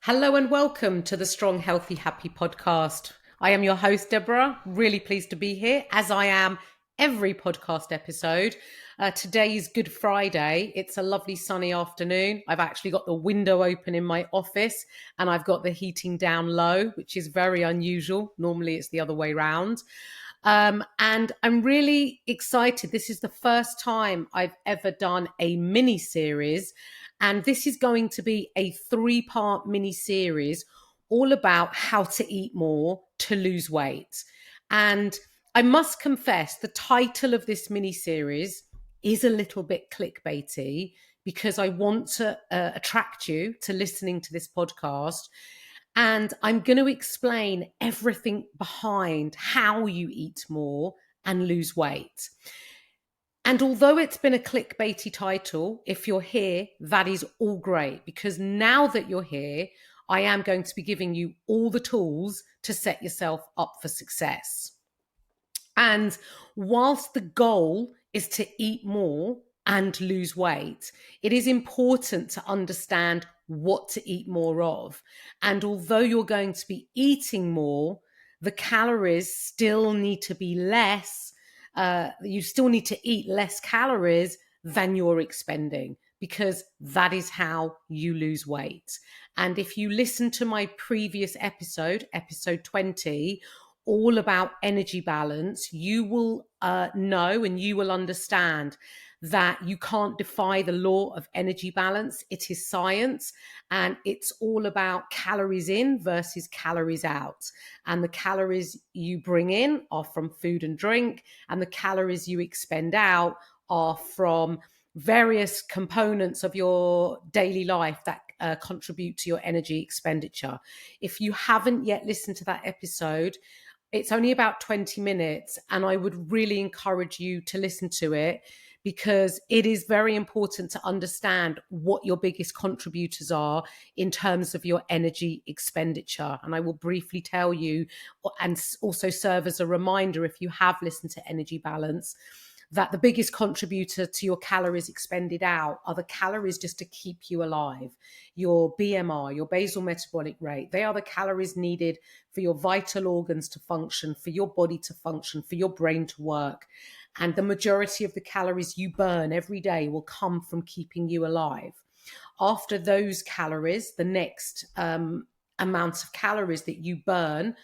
Hello and welcome to the Strong, Healthy, Happy podcast. I am your host, Debra. Really pleased to be here, as I am every podcast episode. Today is Good Friday. It's a lovely sunny afternoon. I've actually got the window open in my office and I've got the heating down low, which is very unusual. Normally it's the other way around. And I'm really excited. This is the first time I've ever done a mini series, and this is going to be a 3-part mini series all about how to eat more to lose weight. And I must confess, the title of this mini series is a little bit clickbaity because I want to attract you to listening to this podcast. And I'm going to explain everything behind how you eat more and lose weight. And although it's been a clickbaity title, if you're here, that is all great, because now that you're here, I am going to be giving you all the tools to set yourself up for success. And whilst the goal is to eat more and lose weight, it is important to understand what to eat more of. And although you're going to be eating more, the calories still need to be less. You still need to eat less calories than you're expending, because that is how you lose weight. And if you listen to my previous episode, episode 20, all about energy balance, you will know and you will understand that you can't defy the law of energy balance. It is science, and it's all about calories in versus calories out. And the calories you bring in are from food and drink, and the calories you expend out are from various components of your daily life that contribute to your energy expenditure. If you haven't yet listened to that episode, it's only about 20 minutes, and I would really encourage you to listen to it, because it is very important to understand what your biggest contributors are in terms of your energy expenditure. And I will briefly tell you, and also serve as a reminder if you have listened to Energy Balance, that the biggest contributor to your calories expended out are the calories just to keep you alive. Your BMR, your basal metabolic rate, they are the calories needed for your vital organs to function, for your body to function, for your brain to work. And the majority of the calories you burn every day will come from keeping you alive. After those calories, the next amount of calories that you burn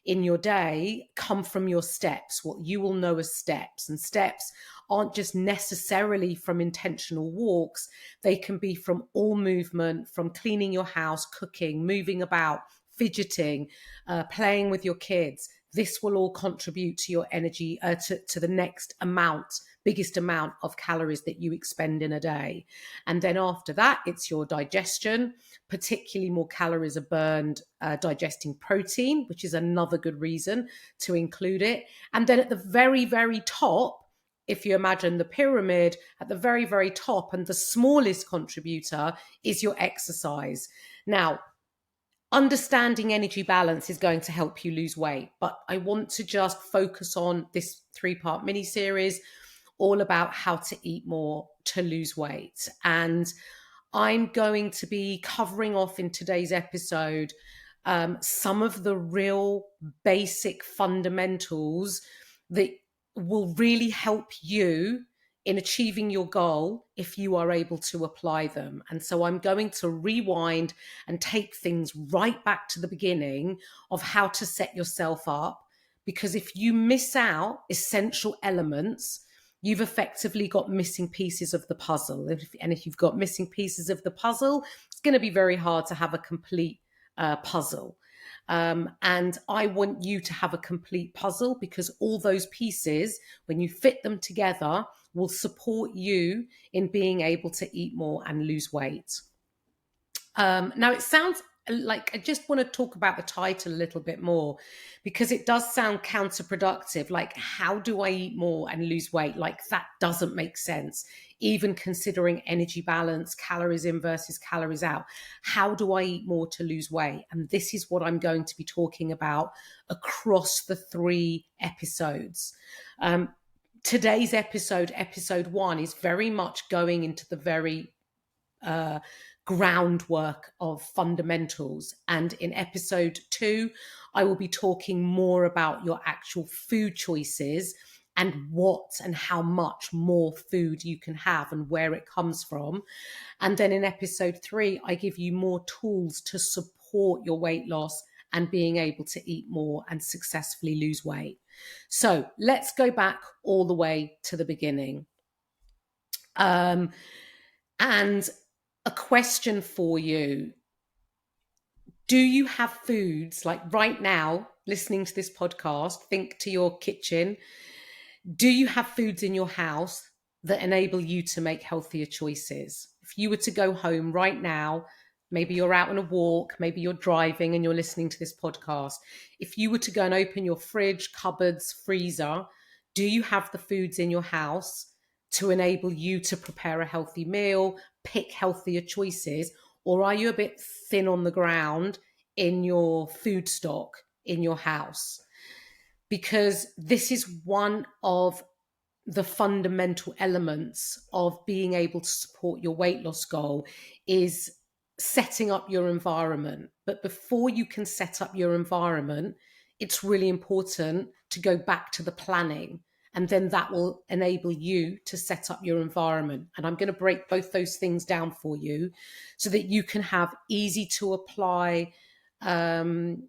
in your day come from your steps, what you will know as steps. And steps aren't just necessarily from intentional walks. They can be from all movement, from cleaning your house, cooking, moving about, fidgeting, playing with your kids. This will all contribute to your energy, to the next biggest amount of calories that you expend in a day. And then after that, it's your digestion. Particularly more calories are burned digesting protein, which is another good reason to include it. And then at the very, very top, if you imagine the pyramid, at the very, very top and the smallest contributor is your exercise. Now, understanding energy balance is going to help you lose weight, but I want to just focus on this 3-part mini series all about how to eat more to lose weight. And I'm going to be covering off in today's episode some of the real basic fundamentals that will really help you in achieving your goal if you are able to apply them. And so I'm going to rewind and take things right back to the beginning of how to set yourself up, because if you miss out essential elements, you've effectively got missing pieces of the puzzle. And if you've got missing pieces of the puzzle, it's going to be very hard to have a complete puzzle. And I want you to have a complete puzzle, because all those pieces, when you fit them together, will support you in being able to eat more and lose weight. Now, it sounds like I just want to talk about the title a little bit more, because it does sound counterproductive. Like, how do I eat more and lose weight? Like, that doesn't make sense, even considering energy balance, calories in versus calories out. How do I eat more to lose weight? And this is what I'm going to be talking about across the 3 episodes. Today's episode 1, is very much going into the very groundwork of fundamentals. And in episode 2, I will be talking more about your actual food choices and what and how much more food you can have and where it comes from. And then in episode 3, I give you more tools to support your weight loss and being able to eat more and successfully lose weight. So let's go back all the way to the beginning. And a question for you. Do you have foods, like right now, listening to this podcast, think to your kitchen, do you have foods in your house that enable you to make healthier choices? If you were to go home right now, maybe you're out on a walk, maybe you're driving and you're listening to this podcast. If you were to go and open your fridge, cupboards, freezer, do you have the foods in your house to enable you to prepare a healthy meal, pick healthier choices? Or are you a bit thin on the ground in your food stock in your house? Because this is one of the fundamental elements of being able to support your weight loss goal, is setting up your environment. But before you can set up your environment, it's really important to go back to the planning, and then that will enable you to set up your environment. And I'm going to break both those things down for you so that you can have easy to apply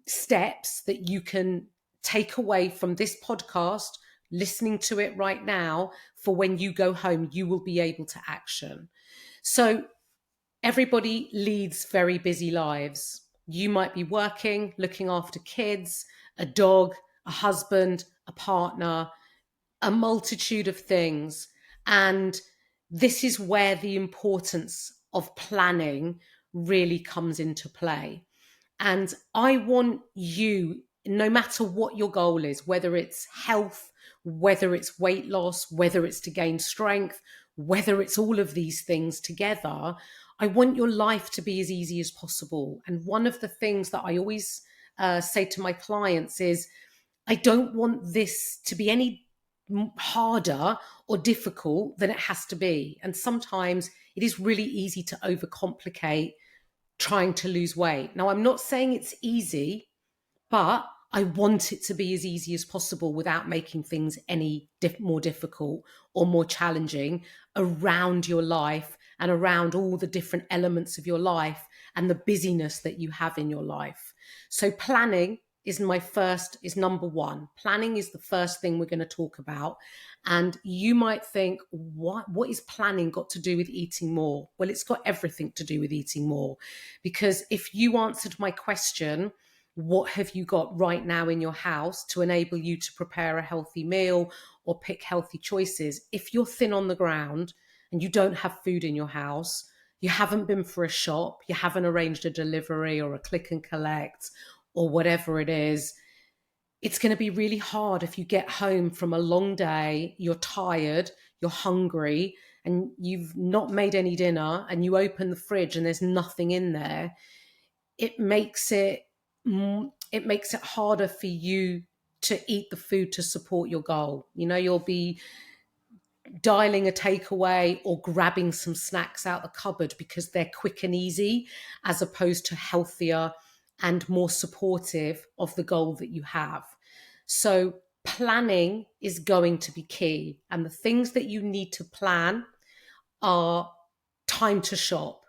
steps that you can take away from this podcast, listening to it right now, for when you go home, you will be able to action. So everybody leads very busy lives. You might be working, looking after kids, a dog, a husband, a partner, a multitude of things. And this is where the importance of planning really comes into play. And I want you, no matter what your goal is, whether it's health, whether it's weight loss, whether it's to gain strength, whether it's all of these things together, I want your life to be as easy as possible. And one of the things that I always say to my clients is, I don't want this to be any harder or difficult than it has to be. And sometimes it is really easy to overcomplicate trying to lose weight. Now, I'm not saying it's easy, but I want it to be as easy as possible without making things any more difficult or more challenging around your life and around all the different elements of your life and the busyness that you have in your life. So planning is number one. Planning is the first thing we're going to talk about. And you might think, what is planning got to do with eating more? Well, it's got everything to do with eating more. Because if you answered my question, what have you got right now in your house to enable you to prepare a healthy meal or pick healthy choices? If you're thin on the ground and you don't have food in your house, you haven't been for a shop, you haven't arranged a delivery or a click and collect or whatever it is, it's going to be really hard if you get home from a long day, you're tired, you're hungry, and you've not made any dinner, and you open the fridge and there's nothing in there. It makes it harder for you to eat the food to support your goal. You know, you'll be dialing a takeaway or grabbing some snacks out the cupboard because they're quick and easy, as opposed to healthier and more supportive of the goal that you have. So planning is going to be key. And the things that you need to plan are time to shop,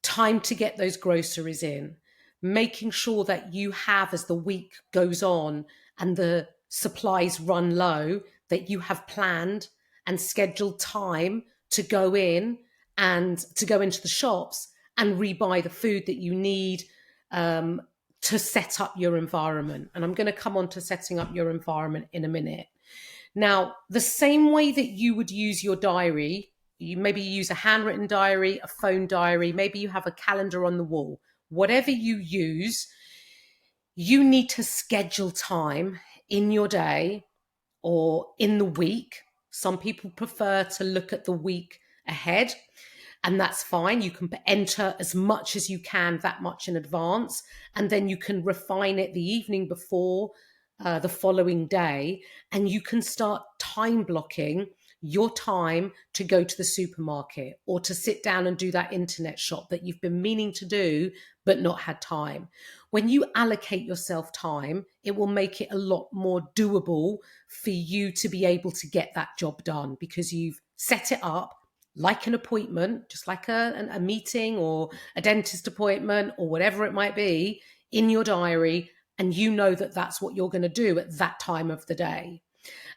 time to get those groceries in, making sure that you have, as the week goes on and the supplies run low, that you have planned and scheduled time to go in and to go into the shops and rebuy the food that you need to set up your environment. And I'm going to come on to setting up your environment in a minute. Now, the same way that you would use your diary, you maybe use a handwritten diary, a phone diary, maybe you have a calendar on the wall, whatever you use, you need to schedule time in your day or in the week. Some people prefer to look at the week ahead, and that's fine. You can enter as much as you can, that much in advance, and then you can refine it the evening before the following day, and you can start time blocking your time to go to the supermarket or to sit down and do that internet shop that you've been meaning to do but not had time. When you allocate yourself time, it will make it a lot more doable for you to be able to get that job done because you've set it up like an appointment, just like a meeting or a dentist appointment or whatever it might be in your diary. And you know that that's what you're going to do at that time of the day.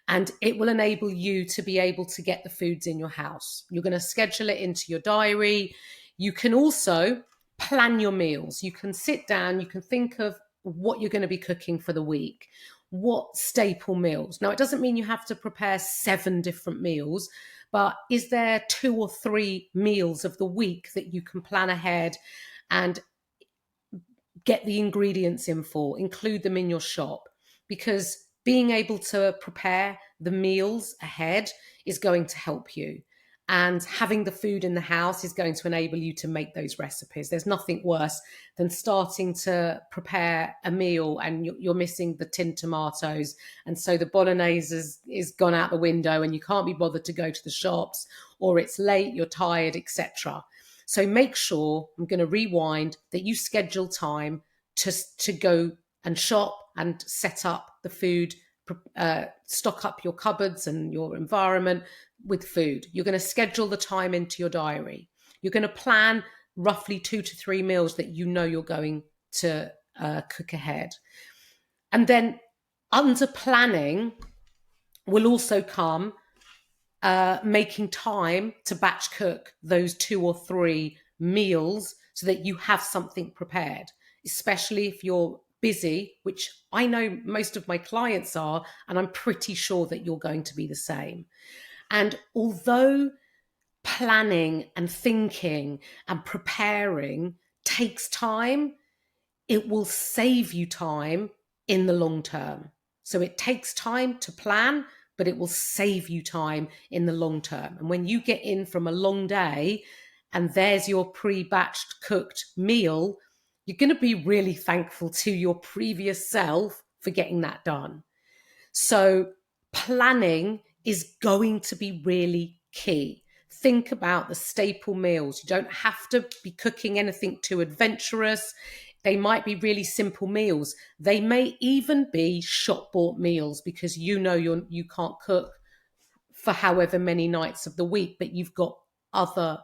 And it will enable you to be able to get the foods in your house. You're going to schedule it into your diary. You can also plan your meals. You can sit down, you can think of what you're going to be cooking for the week, what staple meals. Now, it doesn't mean you have to prepare 7 different meals, but is there 2 or 3 meals of the week that you can plan ahead and get the ingredients in for, include them in your shop? Because being able to prepare the meals ahead is going to help you. And having the food in the house is going to enable you to make those recipes. There's nothing worse than starting to prepare a meal and you're missing the tinned tomatoes. And so the bolognese is gone out the window and you can't be bothered to go to the shops, or it's late, you're tired, etc. So make sure, I'm going to rewind, that you schedule time to go and shop and set up the food, stock up your cupboards and your environment with food. You're going to schedule the time into your diary. You're going to plan roughly 2 to 3 meals that you know you're going to cook ahead. And then under planning will also come making time to batch cook those 2 or 3 meals so that you have something prepared, especially if you're busy, which I know most of my clients are, and I'm pretty sure that you're going to be the same. And although planning and thinking and preparing takes time, it will save you time in the long term. So it takes time to plan, but it will save you time in the long term. And when you get in from a long day and there's your pre-batched cooked meal, you're going to be really thankful to your previous self for getting that done. So planning is going to be really key. Think about the staple meals. You don't have to be cooking anything too adventurous. They might be really simple meals. They may even be shop bought meals because you know you can't cook for however many nights of the week, but you've got other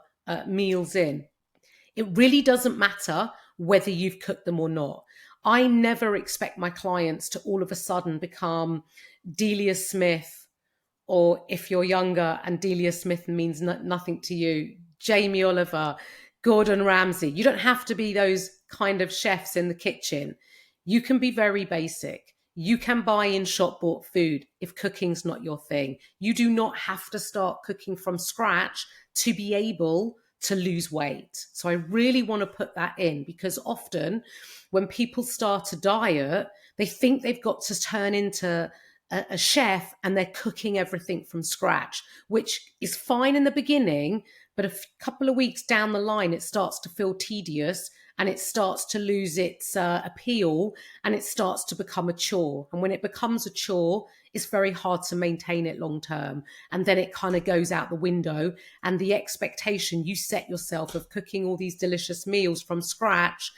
meals in. It really doesn't matter whether you've cooked them or not. I never expect my clients to all of a sudden become Delia Smith, or if you're younger and Delia Smith means nothing to you, Jamie Oliver, Gordon Ramsay. You don't have to be those kind of chefs in the kitchen. You can be very basic. You can buy in shop bought food if cooking's not your thing. You do not have to start cooking from scratch to be able to lose weight. So I really want to put that in, because often when people start a diet, they think they've got to turn into a chef and they're cooking everything from scratch, which is fine in the beginning, but a couple of weeks down the line, it starts to feel tedious and it starts to lose its appeal and it starts to become a chore. And when it becomes a chore, it's very hard to maintain it long term. And then it kind of goes out the window, and the expectation you set yourself of cooking all these delicious meals from scratch,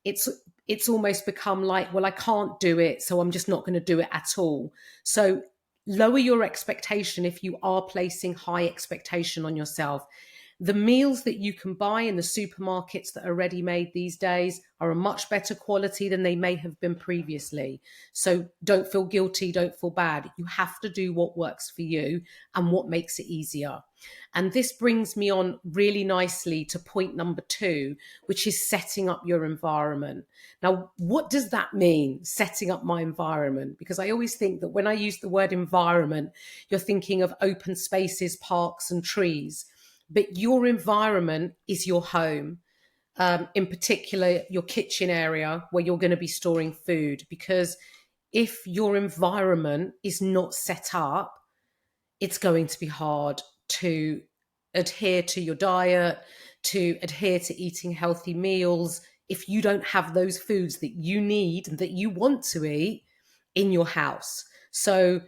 it's almost become like, well, I can't do it, so I'm just not going to do it at all. So lower your expectation if you are placing high expectation on yourself. The meals that you can buy in the supermarkets that are ready-made these days are a much better quality than they may have been previously. So don't feel guilty, don't feel bad. You have to do what works for you and what makes it easier. And this brings me on really nicely to point number 2, which is setting up your environment. Now, what does that mean, setting up my environment? Because I always think that when I use the word environment, you're thinking of open spaces, parks and trees. But your environment is your home, in particular, your kitchen area where you're going to be storing food. Because if your environment is not set up, it's going to be hard to adhere to your diet, to adhere to eating healthy meals, if you don't have those foods that you need and that you want to eat in your house. So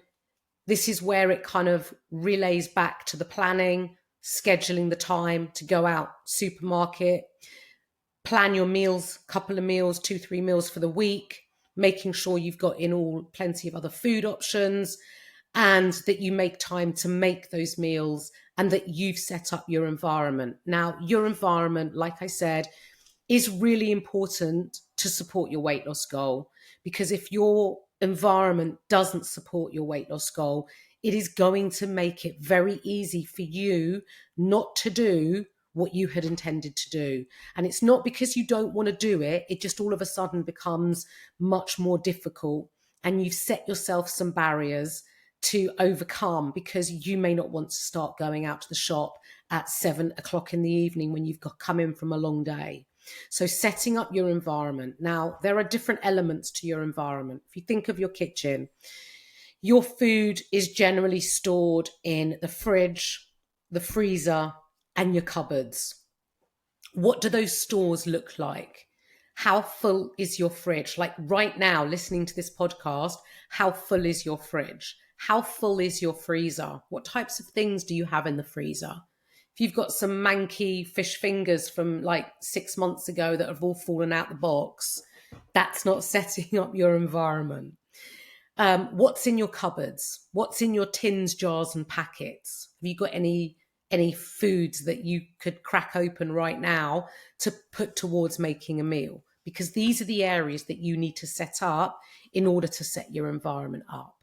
This is where it kind of relays back to the planning, scheduling the time to go out supermarket, plan your meals, couple of meals, 2, 3 meals for the week, making sure you've got in all plenty of other food options, and that you make time to make those meals, and that you've set up your environment. Now, your environment, like I said, is really important to support your weight loss goal, because if your environment doesn't support your weight loss goal, it is going to make it very easy for you not to do what you had intended to do. And it's not because you don't want to do it, it just all of a sudden becomes much more difficult. And you've set yourself some barriers to overcome, because you may not want to start going out to the shop at 7 o'clock in the evening when you've come in from a long day. So setting up your environment. Now, there are different elements to your environment. If you think of your kitchen, your food is generally stored in the fridge, the freezer, and your cupboards. What do those stores look like? How full is your fridge? Like right now, listening to this podcast, how full is your fridge? How full is your freezer? What types of things do you have in the freezer? If you've got some manky fish fingers from like 6 months ago that have all fallen out the box, that's not setting up your environment. What's in your cupboards? What's in your tins, jars, and packets? Have you got any foods that you could crack open right now to put towards making a meal? Because these are the areas that you need to set up in order to set your environment up.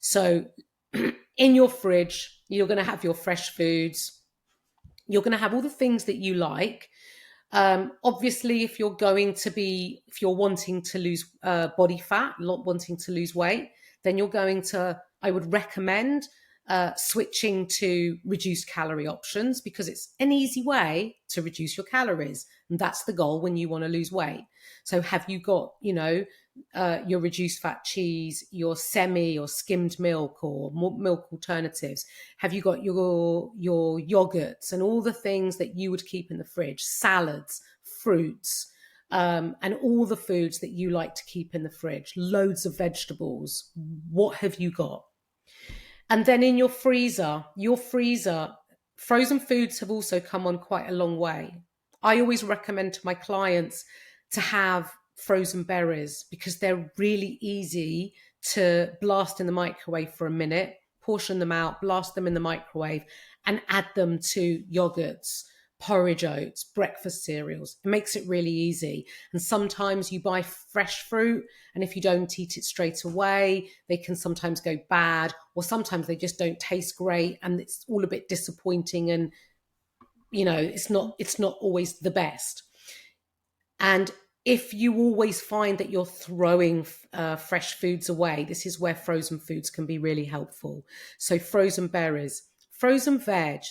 So in your fridge, you're going to have your fresh foods. You're going to have all the things that you like. Obviously, if you're wanting to lose body fat, wanting to lose weight, then I would recommend switching to reduced calorie options, because it's an easy way to reduce your calories. And that's the goal when you want to lose weight. So have you got, your reduced fat cheese, your semi or skimmed milk or milk alternatives? Have you got your yogurts and all the things that you would keep in the fridge, salads, fruits, and all the foods that you like to keep in the fridge, loads of vegetables? What have you got? And then in your freezer, frozen foods have also come on quite a long way. I always recommend to my clients to have frozen berries, because they're really easy to blast in the microwave for a minute, portion them out, blast them in the microwave, and add them to yogurts, porridge oats, breakfast cereals. It makes it really easy. And sometimes you buy fresh fruit, and if you don't eat it straight away, they can sometimes go bad, or sometimes they just don't taste great, and it's all a bit disappointing, and it's not always the best. And if you always find that you're throwing fresh foods away, this is where frozen foods can be really helpful. So frozen berries, frozen veg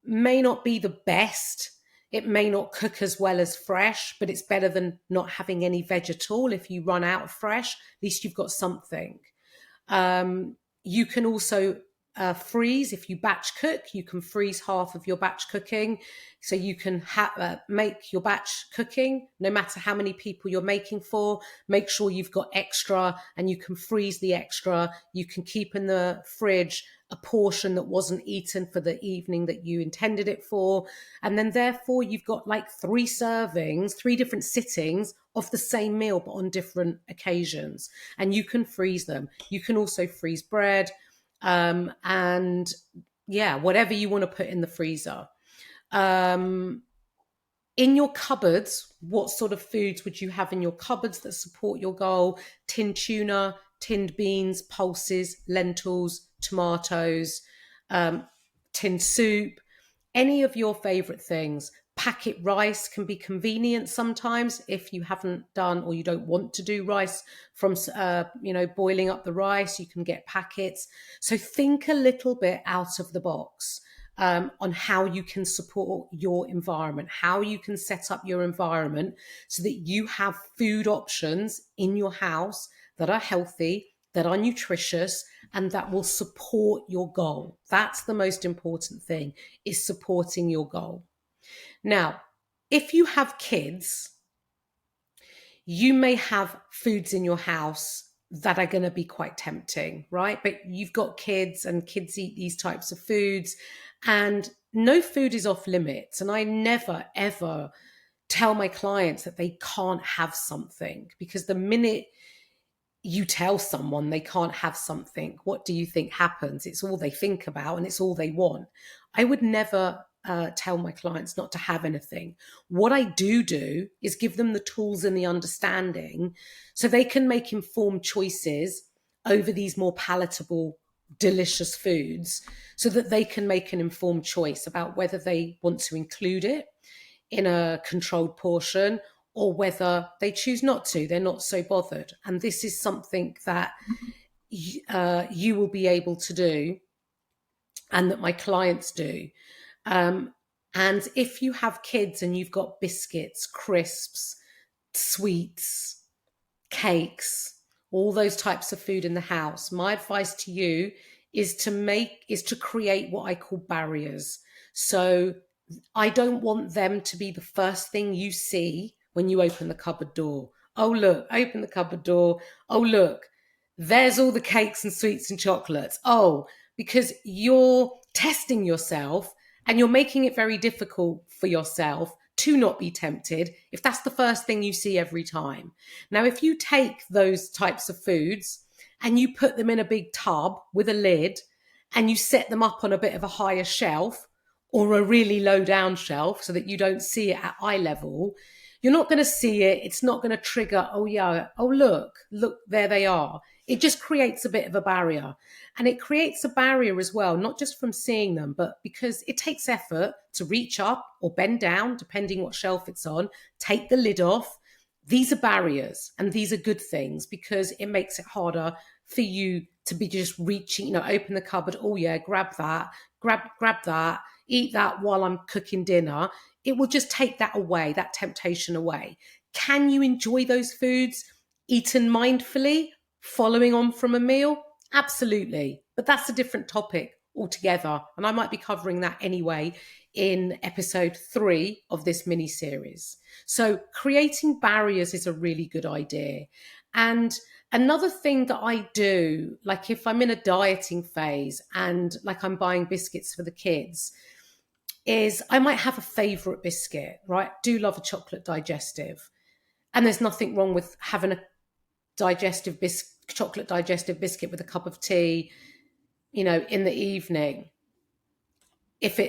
may not be the best. It may not cook as well as fresh, but it's better than not having any veg at all. If you run out of fresh, at least you've got something. You can also freeze. If you batch cook, you can freeze half of your batch cooking. So you can make your batch cooking, no matter how many people you're making for. Make sure you've got extra, and you can freeze the extra. You can keep in the fridge a portion that wasn't eaten for the evening that you intended it for. And then therefore you've got like 3 servings, 3 different sittings of the same meal, but on different occasions. And you can freeze them. You can also freeze bread, and whatever you want to put in the freezer. In your cupboards, what sort of foods would you have in your cupboards that support your goal? Tinned tuna, tinned beans, pulses, lentils, tomatoes, tinned soup, any of your favorite things. Packet rice can be convenient sometimes if you haven't done, or you don't want to do rice from, boiling up the rice. You can get packets. So think a little bit out of the box on how you can support your environment, how you can set up your environment so that you have food options in your house that are healthy, that are nutritious, and that will support your goal. That's the most important thing, is supporting your goal. Now, if you have kids, you may have foods in your house that are going to be quite tempting, right? But you've got kids, and kids eat these types of foods, and no food is off limits. And I never, ever tell my clients that they can't have something, because the minute you tell someone they can't have something, what do you think happens? It's all they think about and it's all they want. I would never tell my clients not to have anything. What I do is give them the tools and the understanding so they can make informed choices over these more palatable, delicious foods, so that they can make an informed choice about whether they want to include it in a controlled portion, or whether they choose not to. They're not so bothered. And this is something that you will be able to do, and that my clients do. And if you have kids and you've got biscuits, crisps, sweets, cakes, all those types of food in the house, my advice to you is to create what I call barriers. So I don't want them to be the first thing you see when you open the cupboard door. Oh, look, open the cupboard door. Oh, look, there's all the cakes and sweets and chocolates. Oh, because you're testing yourself and you're making it very difficult for yourself to not be tempted if that's the first thing you see every time. Now, if you take those types of foods and you put them in a big tub with a lid and you set them up on a bit of a higher shelf, or a really low down shelf, so that you don't see it at eye level, you're not going to see it. It's not going to trigger, oh yeah, oh look, there they are. It just creates a bit of a barrier. And it creates a barrier as well, not just from seeing them, but because it takes effort to reach up or bend down, depending what shelf it's on, take the lid off. These are barriers, and these are good things, because it makes it harder for you to be just reaching, open the cupboard, oh yeah, grab that, grab that, eat that while I'm cooking dinner. It will just take that away, that temptation away. Can you enjoy those foods eaten mindfully, following on from a meal? Absolutely. But that's a different topic altogether. And I might be covering that anyway in episode 3 of this mini series. So creating barriers is a really good idea. And another thing that I do, like if I'm in a dieting phase and like I'm buying biscuits for the kids, is I might have a favorite biscuit, right? Do love a chocolate digestive. And there's nothing wrong with having a chocolate digestive biscuit with a cup of tea, in the evening. If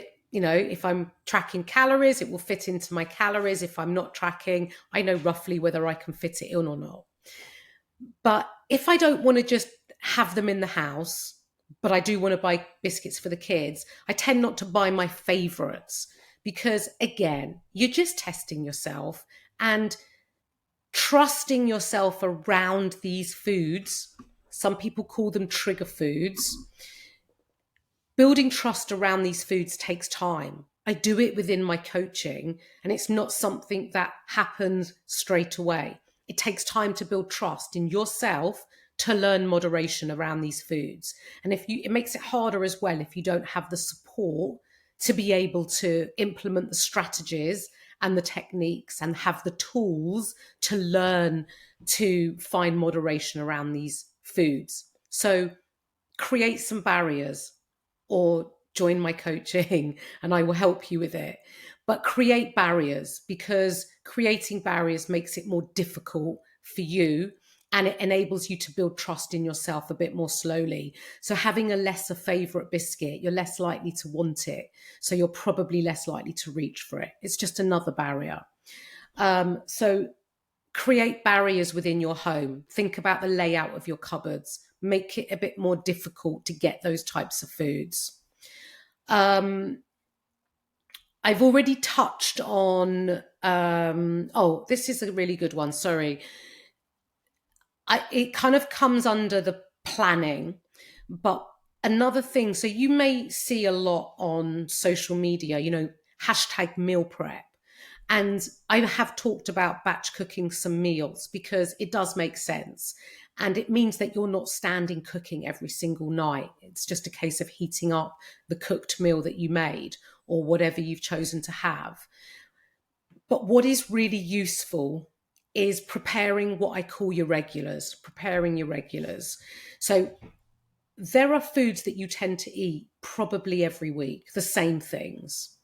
I'm tracking calories, it will fit into my calories. If I'm not tracking, I know roughly whether I can fit it in or not. But if I don't want to just have them in the house, but I do want to buy biscuits for the kids, I tend not to buy my favorites, because again, you're just testing yourself and trusting yourself around these foods. Some people call them trigger foods. Building trust around these foods takes time. I do it within my coaching, and it's not something that happens straight away. It takes time to build trust in yourself to learn moderation around these foods. And it makes it harder as well if you don't have the support to be able to implement the strategies and the techniques and have the tools to learn to find moderation around these foods. So create some barriers, or join my coaching and I will help you with it. But create barriers, because creating barriers makes it more difficult for you, and it enables you to build trust in yourself a bit more slowly. So having a lesser favorite biscuit, you're less likely to want it. So you're probably less likely to reach for it. It's just another barrier. So create barriers within your home. Think about the layout of your cupboards. Make it a bit more difficult to get those types of foods. I've already touched on, this is a really good one. Sorry. It kind of comes under the planning, but another thing, so you may see a lot on social media, hashtag meal prep. And I have talked about batch cooking some meals because it does make sense. And it means that you're not standing cooking every single night. It's just a case of heating up the cooked meal that you made or whatever you've chosen to have. But what is really useful is preparing what I call your regulars, So there are foods that you tend to eat probably every week, the same things.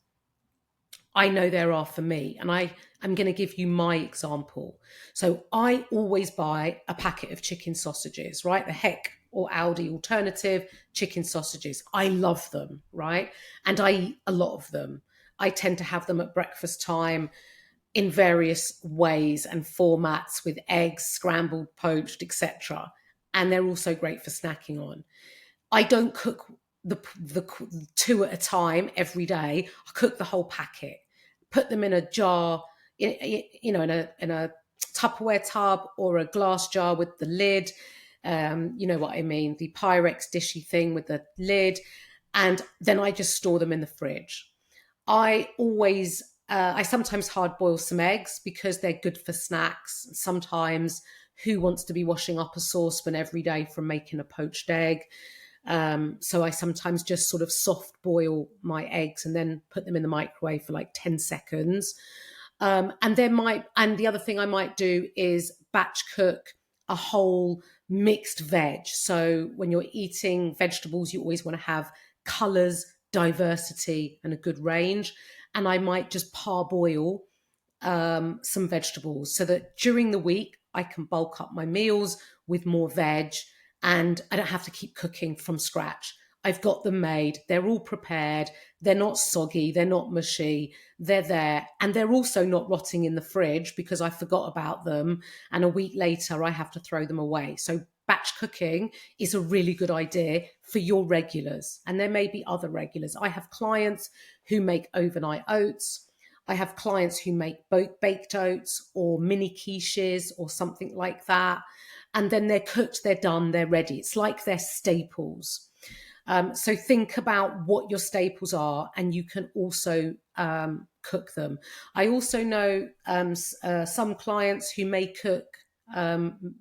I know there are for me, and I'm going to give you my example. So I always buy a packet of chicken sausages, right? The Heck or Aldi alternative chicken sausages. I love them, right? And I eat a lot of them. I tend to have them at breakfast time in various ways and formats with eggs, scrambled, poached, etc. And they're also great for snacking on. I don't cook the two at a time every day. I cook the whole packet, put them in a jar, in a Tupperware tub or a glass jar with the lid. You know what I mean, the Pyrex dishy thing with the lid, and then I just store them in the fridge. I sometimes hard boil some eggs because they're good for snacks. Sometimes who wants to be washing up a saucepan every day from making a poached egg? So I sometimes just sort of soft boil my eggs and then put them in the microwave for like 10 seconds. And the other thing I might do is batch cook a whole mixed veg. So when you're eating vegetables, you always want to have colors, diversity, and a good range. And I might just parboil some vegetables so that during the week I can bulk up my meals with more veg and I don't have to keep cooking from scratch. I've got them made. They're all prepared. They're not soggy. They're not mushy. They're there. And they're also not rotting in the fridge because I forgot about them. And a week later, I have to throw them away. So batch cooking is a really good idea for your regulars. And there may be other regulars. I have clients who make overnight oats. I have clients who make baked oats or mini quiches or something like that. And then they're cooked, they're done, they're ready. It's like they're staples. So think about what your staples are, and you can also cook them. I also know some clients who may cook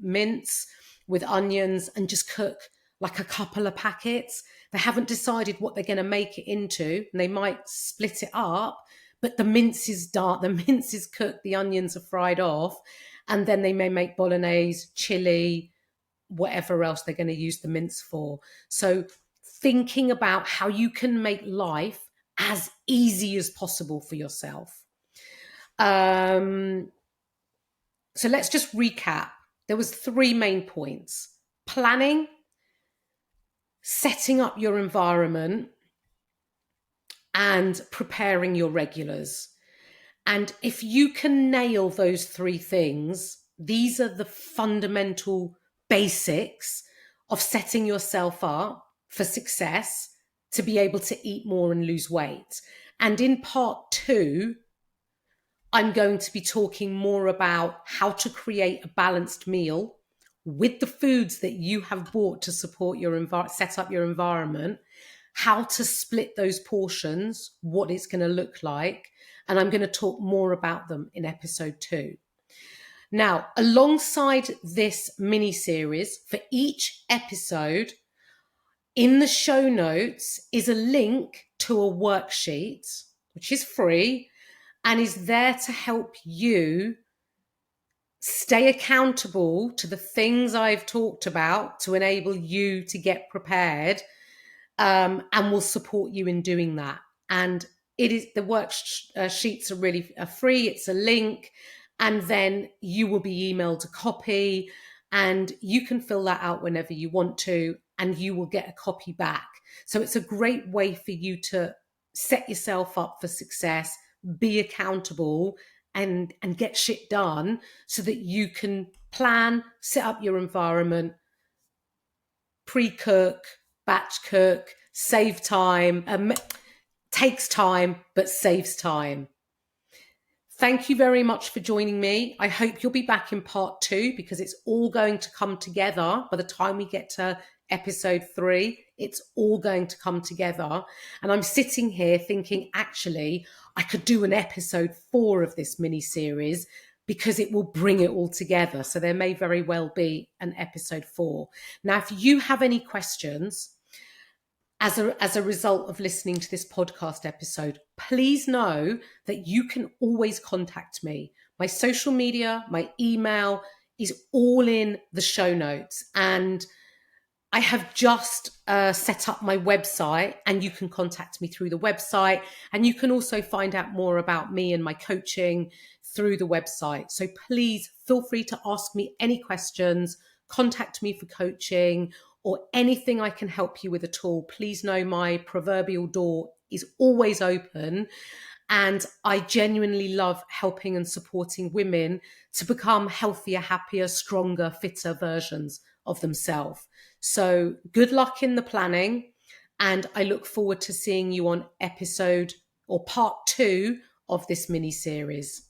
mince with onions and just cook like a couple of packets. They haven't decided what they're going to make it into, and they might split it up, but the mince is done, the mince is cooked, the onions are fried off, and then they may make bolognese, chili, whatever else they're going to use the mince for. So thinking about how you can make life as easy as possible for yourself. So let's just recap. There was 3 main points: planning, setting up your environment, and preparing your regulars. And if you can nail those 3 things, these are the fundamental basics of setting yourself up for success to be able to eat more and lose weight. And in part 2, I'm going to be talking more about how to create a balanced meal with the foods that you have bought to support your set up your environment, how to split those portions, what it's going to look like. And I'm going to talk more about them in episode 2. Now, alongside this mini series, for each episode, in the show notes is a link to a worksheet, which is free and is there to help you stay accountable to the things I've talked about to enable you to get prepared, and will support you in doing that. And it is, the worksheets are really free. It's a link, and then you will be emailed a copy, and you can fill that out whenever you want to, and you will get a copy back. So it's a great way for you to set yourself up for success, be accountable, and get shit done so that you can plan, set up your environment, pre-cook, batch cook, save time, takes time, but saves time. Thank you very much for joining me. I hope you'll be back in part 2 because it's all going to come together. By the time we get to episode 3, it's all going to come together. And I'm sitting here thinking, actually, I could do an episode 4 of this mini series because it will bring it all together. So there may very well be an episode 4. Now, if you have any questions as a result of listening to this podcast episode, please know that you can always contact me. My social media, my email is all in the show notes. And I have just set up my website, and you can contact me through the website. And you can also find out more about me and my coaching through the website. So please feel free to ask me any questions, contact me for coaching, or anything I can help you with at all. Please know my proverbial door is always open. And I genuinely love helping and supporting women to become healthier, happier, stronger, fitter versions of themselves. So good luck in the planning. And I look forward to seeing you on episode or part 2 of this mini series.